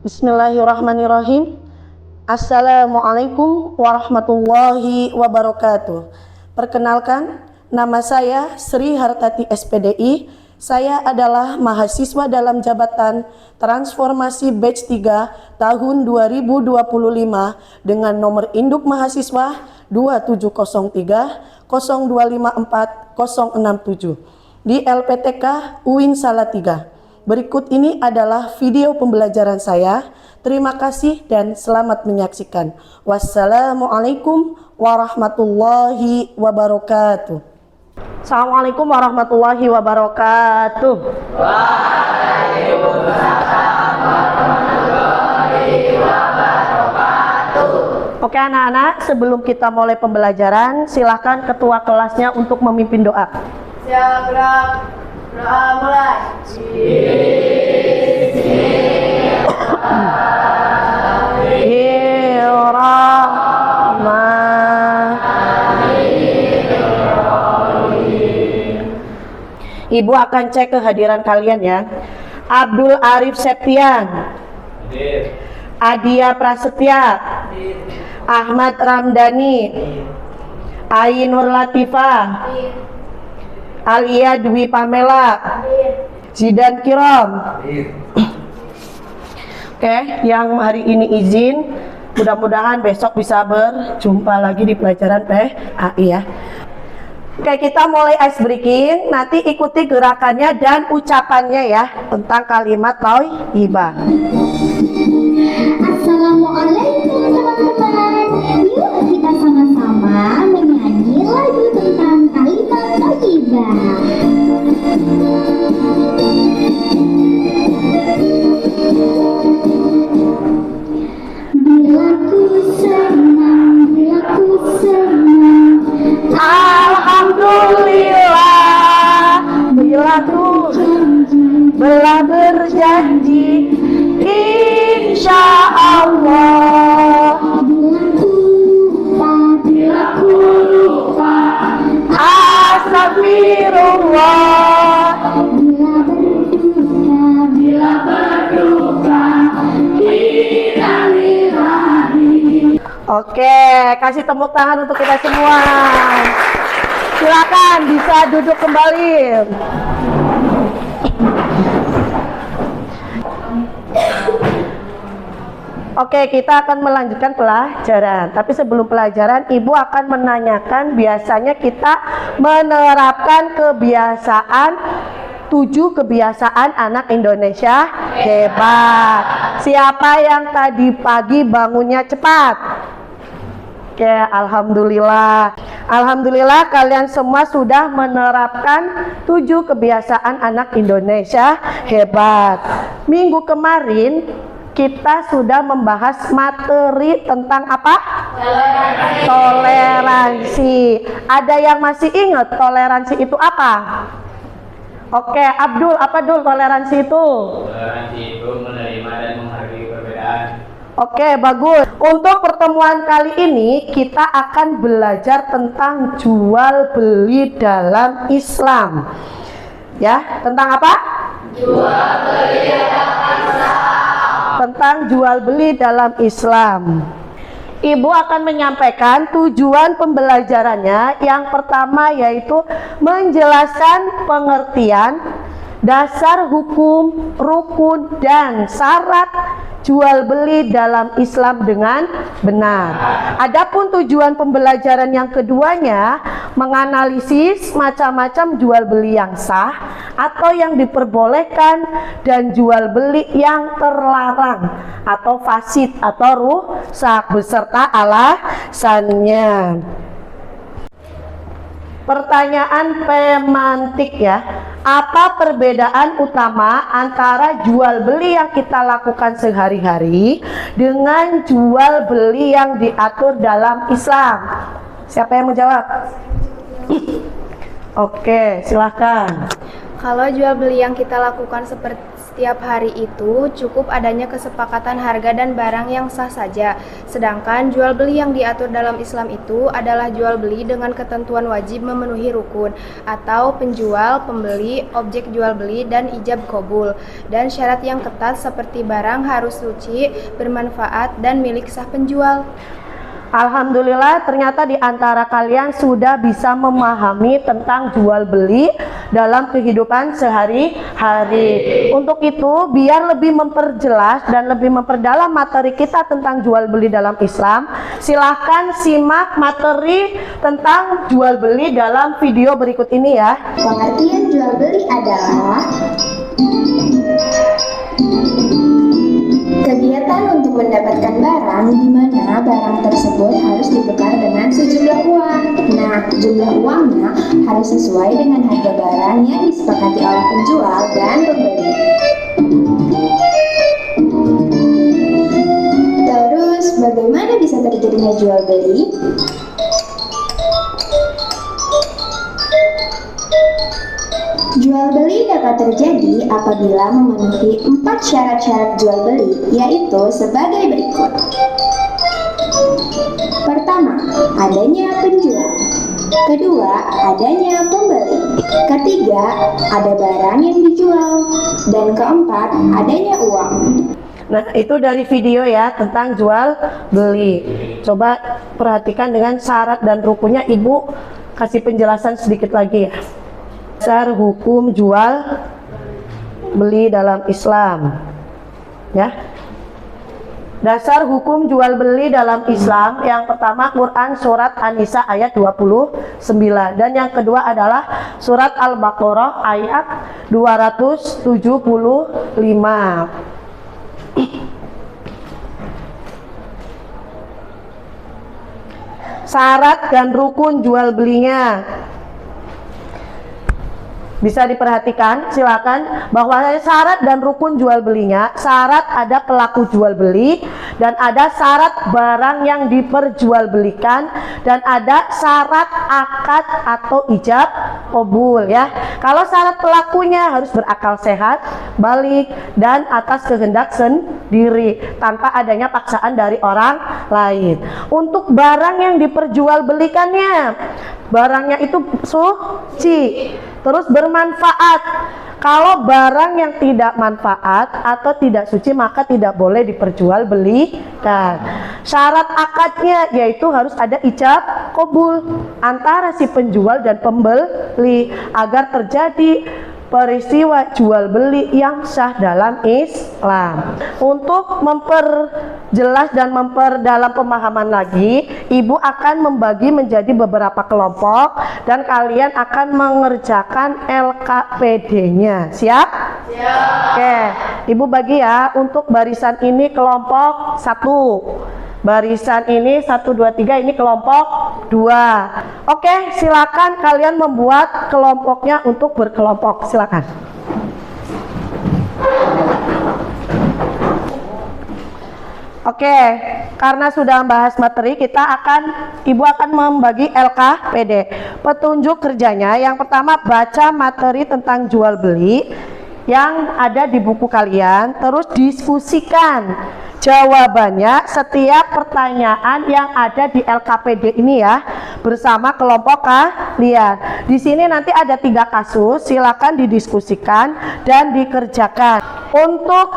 Bismillahirrahmanirrahim. Assalamualaikum warahmatullahi wabarakatuh. Perkenalkan, nama saya Sri Hartati SPDI. Saya adalah mahasiswa dalam jabatan transformasi batch 3 tahun 2025 dengan nomor induk mahasiswa 2703 0254 067 di LPTK UIN Salatiga. Berikut ini adalah video pembelajaran saya. Terima kasih dan selamat menyaksikan. Wassalamualaikum warahmatullahi wabarakatuh. Assalamualaikum warahmatullahi wabarakatuh. Waalaikumsalam warahmatullahi wabarakatuh. Oke anak-anak, sebelum kita mulai pembelajaran, silakan ketua kelasnya untuk memimpin doa. Siap, gerak. Doa mulai. Ibu akan cek kehadiran kalian ya. Abdul Arif Septian, Adia Prasetya, Ahmad Ramdhani, Ainur Latifah, Alia Dwi Pamela, Zidan Kiram. Oke, yang hari ini izin, mudah-mudahan besok bisa berjumpa lagi di pelajaran PAI ya. Oke, kita mulai ice breaking. Nanti ikuti gerakannya dan ucapannya ya tentang kalimat thayyibah. Assalamualaikum teman-teman. Yuk kita sama-sama menyanyi lagu tentang kalimat thayyibah. Bila ku senang, Alhamdulillah, bila ku belah berjanji, insya Allah. Bila ku lupa, Astagfirullah. bila berduka, Oke, kasih tepuk tangan untuk kita semua. Silakan bisa duduk kembali. Oke, kita akan melanjutkan pelajaran. Tapi sebelum pelajaran, Ibu akan menanyakan biasanya kita menerapkan kebiasaan 7 kebiasaan anak Indonesia hebat. Siapa yang tadi pagi bangunnya cepat? Oke, alhamdulillah. Alhamdulillah kalian semua sudah menerapkan 7 kebiasaan anak Indonesia hebat. Minggu kemarin kita sudah membahas materi tentang apa? Toleransi. Ada yang masih ingat toleransi itu apa? Oke, Abdul, apa Dul toleransi itu? Toleransi itu menerima dan menghargai perbedaan. Oke, bagus. Untuk pertemuan kali ini kita akan belajar tentang jual beli dalam Islam. Ya, tentang apa? Jual beli dalam Islam. Tentang jual beli dalam Islam. Ibu akan menyampaikan tujuan pembelajarannya. Yang pertama yaitu menjelaskan pengertian, dasar hukum, rukun, dan syarat jual beli dalam Islam dengan benar. Adapun tujuan pembelajaran yang keduanya menganalisis macam-macam jual beli yang sah atau yang diperbolehkan dan jual beli yang terlarang atau fasid atau rusak beserta alasannya. Pertanyaan pemantik ya. Apa perbedaan utama antara jual beli yang kita lakukan sehari-hari dengan jual beli yang diatur dalam Islam? Siapa yang menjawab? Oke, silahkan. Kalau jual beli yang kita lakukan Setiap hari itu cukup adanya kesepakatan harga dan barang yang sah saja. Sedangkan jual beli yang diatur dalam Islam itu adalah jual beli dengan ketentuan wajib memenuhi rukun atau penjual, pembeli, objek jual beli dan ijab qabul, dan syarat yang ketat seperti barang harus suci, bermanfaat dan milik sah penjual. Alhamdulillah, ternyata di antara kalian sudah bisa memahami tentang jual beli dalam kehidupan sehari-hari. Untuk itu, biar lebih memperjelas dan lebih memperdalam materi kita tentang jual beli dalam Islam, silahkan simak materi tentang jual beli dalam video berikut ini ya. Pengertian jual beli adalah kegiatan untuk mendapatkan barang di mana barang tersebut harus ditukar dengan sejumlah uang. Nah, jumlah uangnya harus sesuai dengan harga barang yang disepakati oleh penjual dan pembeli. Terus, bagaimana bisa terjadinya jual beli? Jual beli dapat terjadi apabila memenuhi 4 syarat-syarat jual beli, yaitu sebagai berikut. Pertama, adanya penjual. Kedua, adanya pembeli. Ketiga, ada barang yang dijual. Dan keempat, adanya uang. Nah, itu dari video ya tentang jual beli. Coba perhatikan dengan syarat dan rukunnya, Ibu kasih penjelasan sedikit lagi ya. Dasar hukum jual beli dalam Islam ya. Dasar hukum jual beli dalam Islam, yang pertama Quran surat An-Nisa ayat 29, dan yang kedua adalah surat Al-Baqarah ayat 275. Syarat dan rukun jual belinya bisa diperhatikan, silakan, bahwa syarat dan rukun jual belinya. Syarat ada pelaku jual beli, dan ada syarat barang yang diperjualbelikan, dan ada syarat akad atau ijab qabul ya. Kalau syarat pelakunya harus berakal sehat, balik, dan atas kehendak sendiri tanpa adanya paksaan dari orang lain. Untuk barang yang diperjualbelikannya, barangnya itu suci, terus bermanfaat. Kalau barang yang tidak manfaat atau tidak suci maka tidak boleh diperjualbelikan. Syarat akadnya yaitu harus ada ijab qabul antara si penjual dan pembeli agar terjadi peristiwa jual beli yang sah dalam Islam. Untuk memperjelas dan memperdalam pemahaman lagi, Ibu akan membagi menjadi beberapa kelompok dan kalian akan mengerjakan LKPD-nya. Siap? Siap. Oke, Ibu bagi ya. Untuk barisan ini kelompok 1. Barisan ini 1, 2, 3, ini kelompok 2. Oke, silakan kalian membuat kelompoknya untuk berkelompok. Silakan. Oke, karena sudah membahas materi, Ibu akan membagi LKPD. Petunjuk kerjanya, yang pertama baca materi tentang jual beli yang ada di buku kalian, terus diskusikan jawabannya setiap pertanyaan yang ada di LKPD ini ya, bersama kelompok kalian. Di sini nanti ada 3 kasus, silakan didiskusikan dan dikerjakan. Untuk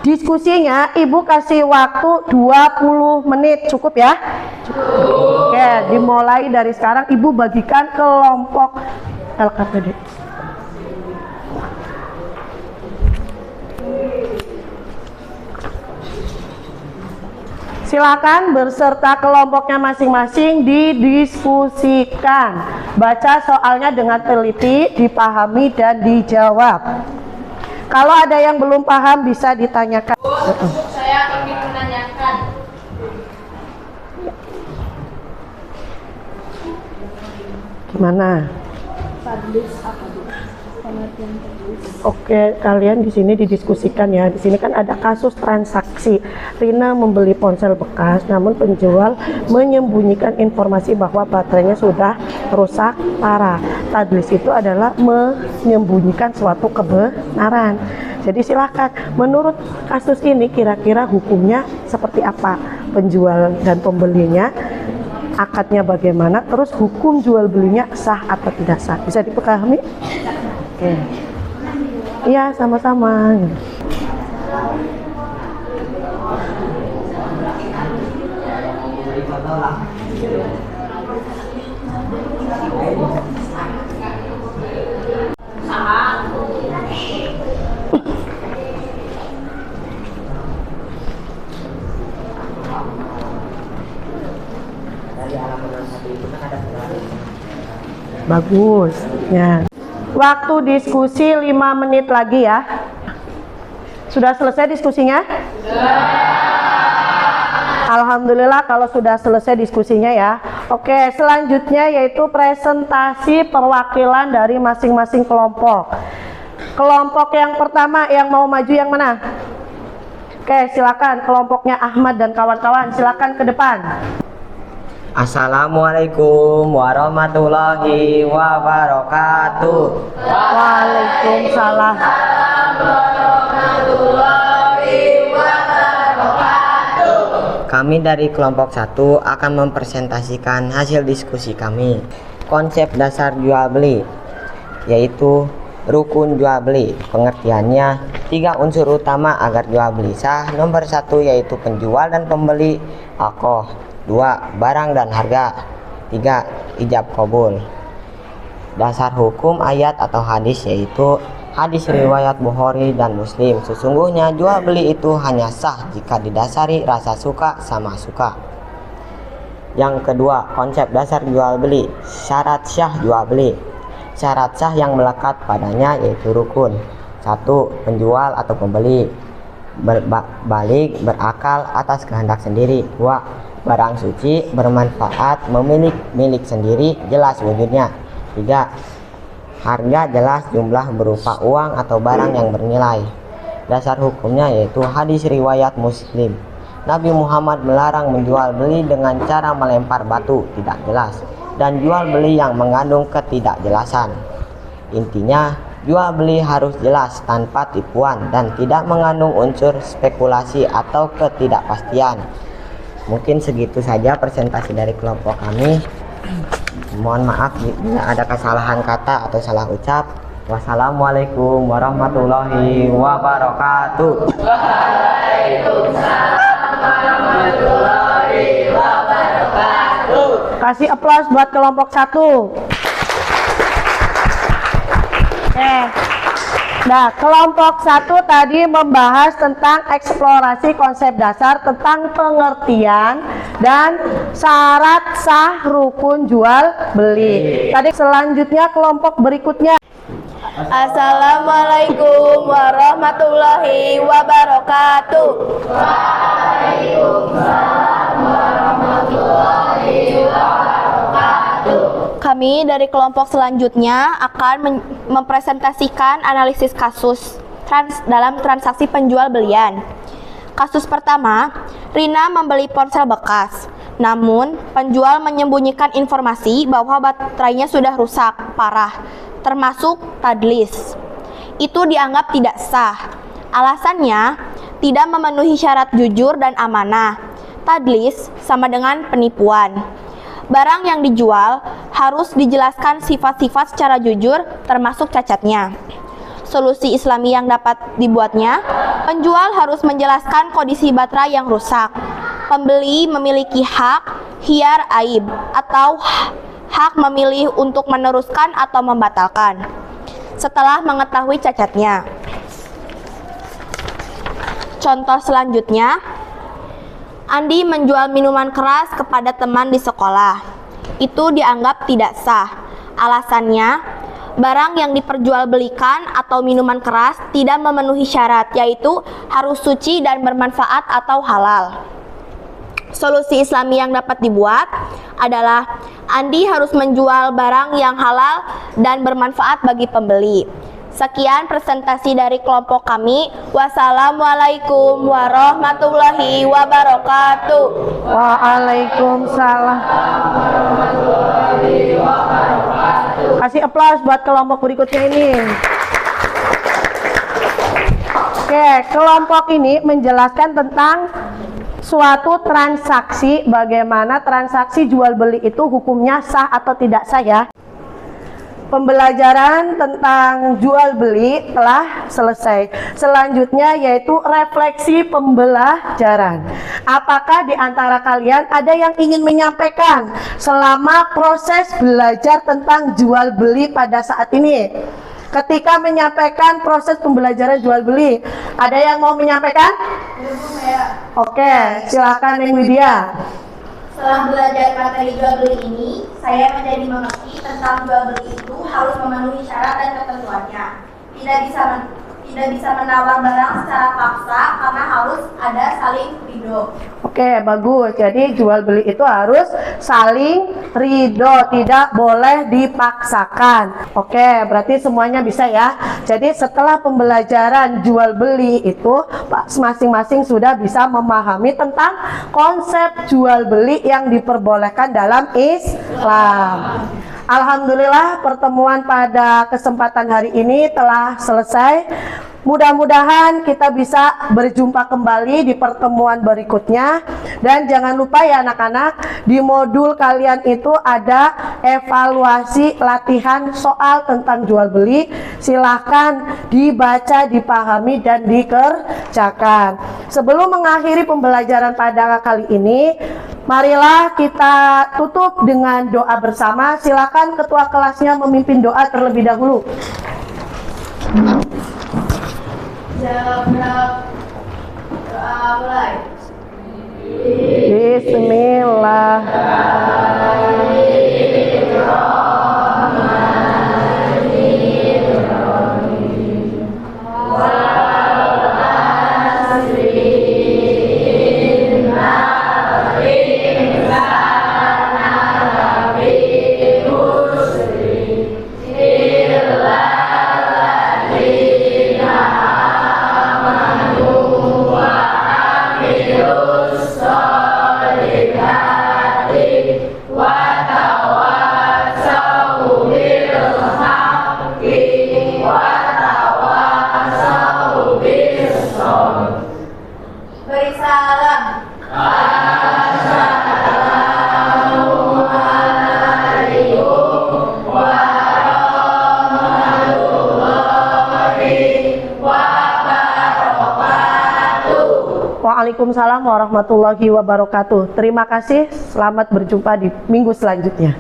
diskusinya Ibu kasih waktu 20 menit, cukup ya? Cukup. Oke, dimulai dari sekarang Ibu bagikan kelompok LKPD. Silakan berserta kelompoknya masing-masing didiskusikan. Baca soalnya dengan teliti, dipahami dan dijawab. Kalau ada yang belum paham bisa ditanyakan. Saya ingin menanyakan. Gimana? Oke, kalian di sini didiskusikan ya. Di sini kan ada kasus transaksi. Rina membeli ponsel bekas, namun penjual menyembunyikan informasi bahwa baterainya sudah rusak parah. Tadlis itu adalah menyembunyikan suatu kebenaran. Jadi silakan, menurut kasus ini kira-kira hukumnya seperti apa? Penjual dan pembelinya, akadnya bagaimana, terus hukum jual belinya sah atau tidak sah? Bisa dipahami? Oke. Iya, sama-sama. Bagus. Ya. Waktu diskusi 5 menit lagi ya. Sudah selesai diskusinya? Alhamdulillah kalau sudah selesai diskusinya ya. Oke, selanjutnya yaitu presentasi perwakilan dari masing-masing kelompok. Kelompok yang pertama yang mau maju yang mana? Oke, silakan kelompoknya Ahmad dan kawan-kawan, silakan ke depan. Assalamualaikum warahmatullahi wabarakatuh. Waalaikumsalam. Kami dari kelompok 1 akan mempresentasikan hasil diskusi kami. Konsep dasar jual beli yaitu rukun jual beli. Pengertiannya 3 unsur utama agar jual beli sah. Nomor 1 yaitu penjual dan pembeli, aqoh. 2. Barang dan harga. 3. Ijab qabul. Dasar hukum ayat atau hadis yaitu hadis riwayat Bukhari dan Muslim. Sesungguhnya jual beli itu hanya sah jika didasari rasa suka sama suka. Yang kedua, konsep dasar jual beli. Syarat syah jual beli. Syarat sah yang melekat padanya yaitu rukun. 1. Penjual atau pembeli balik berakal atas kehendak sendiri. 2. Barang suci bermanfaat milik sendiri jelas wujudnya. 3. Harga jelas jumlah berupa uang atau barang yang bernilai. Dasar hukumnya yaitu hadis riwayat Muslim. Nabi Muhammad melarang menjual beli dengan cara melempar batu tidak jelas dan jual beli yang mengandung ketidakjelasan. Intinya, jual beli harus jelas tanpa tipuan dan tidak mengandung unsur spekulasi atau ketidakpastian. Mungkin segitu saja presentasi dari kelompok kami. Mohon maaf bila ada kesalahan kata atau salah ucap. Wassalamualaikum warahmatullahi wabarakatuh. Waalaikumsalam warahmatullahi wabarakatuh. Kasih aplaus buat kelompok 1. Nah, kelompok 1 tadi membahas tentang eksplorasi konsep dasar tentang pengertian dan syarat sah rukun jual beli. Tadi selanjutnya kelompok berikutnya. Assalamualaikum warahmatullahi wabarakatuh. Kami dari kelompok selanjutnya akan mempresentasikan analisis kasus dalam transaksi penjual belian. Kasus pertama, Rina membeli ponsel bekas. Namun, penjual menyembunyikan informasi bahwa baterainya sudah rusak parah, termasuk tadlis. Itu dianggap tidak sah. Alasannya, tidak memenuhi syarat jujur dan amanah. Tadlis sama dengan penipuan. Barang yang dijual harus dijelaskan sifat-sifat secara jujur termasuk cacatnya. Solusi Islami yang dapat dibuatnya, penjual harus menjelaskan kondisi baterai yang rusak. Pembeli memiliki hak khiyar aib atau hak memilih untuk meneruskan atau membatalkan setelah mengetahui cacatnya. Contoh selanjutnya, Andi menjual minuman keras kepada teman di sekolah. Itu dianggap tidak sah. Alasannya, barang yang diperjualbelikan atau minuman keras tidak memenuhi syarat, yaitu harus suci dan bermanfaat atau halal. Solusi Islami yang dapat dibuat adalah Andi harus menjual barang yang halal dan bermanfaat bagi pembeli. Sekian presentasi dari kelompok kami. Wassalamualaikum warahmatullahi wabarakatuh. Waalaikumsalam. Kasih aplaus buat kelompok berikutnya ini. Oke, kelompok ini menjelaskan tentang suatu transaksi, bagaimana transaksi jual beli itu hukumnya sah atau tidak sah ya. Pembelajaran tentang jual beli telah selesai. Selanjutnya yaitu refleksi pembelajaran. Apakah di antara kalian ada yang ingin menyampaikan selama proses belajar tentang jual beli pada saat ini? Ketika menyampaikan proses pembelajaran jual beli, ada yang mau menyampaikan? Oke, silakan Neng Widya. Setelah belajar materi jual beli ini, saya menjadi mengerti tentang jual beli itu harus memenuhi syarat dan ketentuannya. Tidak bisa menawar barang secara paksa karena harus ada saling ridho. Oke, bagus. Jadi jual beli itu harus saling ridho, tidak boleh dipaksakan. Oke, berarti semuanya bisa ya. Jadi setelah pembelajaran jual beli itu, masing-masing sudah bisa memahami tentang konsep jual beli yang diperbolehkan dalam Islam. Alhamdulillah, pertemuan pada kesempatan hari ini telah selesai. Mudah-mudahan kita bisa berjumpa kembali di pertemuan berikutnya. Dan jangan lupa ya anak-anak, di modul kalian itu ada evaluasi latihan soal tentang jual beli. Silahkan dibaca, dipahami, dan dikerjakan. Sebelum mengakhiri pembelajaran pada kali ini, marilah kita tutup dengan doa bersama. Silakan ketua kelasnya memimpin doa terlebih dahulu. Doa mulai. Bismillah. Beri salam. Waalaikumsalam warahmatullahi wabarakatuh. Terima kasih. Selamat berjumpa di minggu selanjutnya.